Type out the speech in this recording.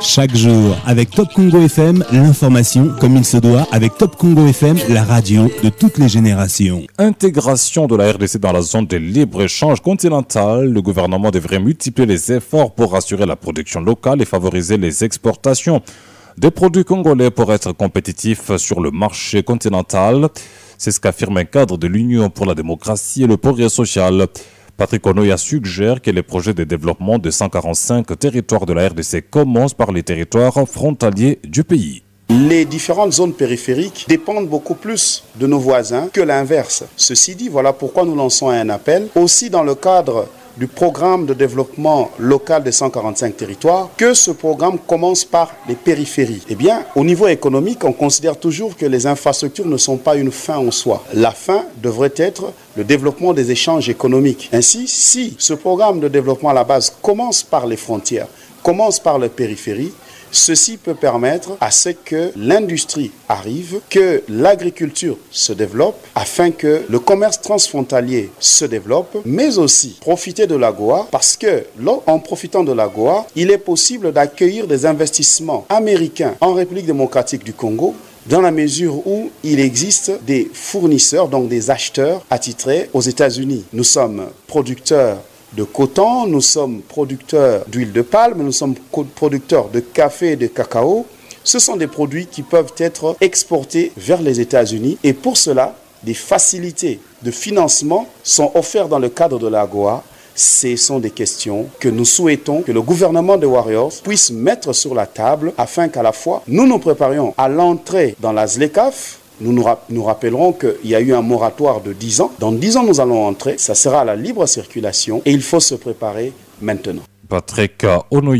Chaque jour, avec Top Congo FM, l'information comme il se doit, avec Top Congo FM, la radio de toutes les générations. Intégration de la RDC dans la zone de libre-échange continentale, le gouvernement devrait multiplier les efforts pour assurer la production locale et favoriser les exportations des produits congolais pour être compétitifs sur le marché continental. C'est ce qu'affirme un cadre de l'Union pour la démocratie et le progrès social. Patrick Onoya suggère que les projets de développement de 145 territoires de la RDC commencent par les territoires frontaliers du pays. Les différentes zones périphériques dépendent beaucoup plus de nos voisins que l'inverse. Ceci dit, voilà pourquoi nous lançons un appel, aussi dans le cadre du programme de développement local des 145 territoires, que ce programme commence par les périphéries. Eh bien, au niveau économique, on considère toujours que les infrastructures ne sont pas une fin en soi. La fin devrait être le développement des échanges économiques. Ainsi, si ce programme de développement à la base commence par les frontières, commence par les périphéries, ceci peut permettre à ce que l'industrie arrive, que l'agriculture se développe, afin que le commerce transfrontalier se développe, mais aussi profiter de l'AGOA, parce que en profitant de l'AGOA, il est possible d'accueillir des investissements américains en République démocratique du Congo, dans la mesure où il existe des fournisseurs, donc des acheteurs attitrés aux États-Unis. Nous sommes producteurs de coton, nous sommes producteurs d'huile de palme, nous sommes producteurs de café et de cacao. Ce sont des produits qui peuvent être exportés vers les États-Unis et pour cela, des facilités de financement sont offertes dans le cadre de l'AGOA. Ce sont des questions que nous souhaitons que le gouvernement de Warriors puisse mettre sur la table afin qu'à la fois nous nous préparions à l'entrée dans la ZLECAf. Nous rappellerons qu'il y a eu un moratoire de 10 ans. Dans 10 ans, nous allons entrer. Ça sera à la libre circulation et il faut se préparer maintenant. Patrick Onoya.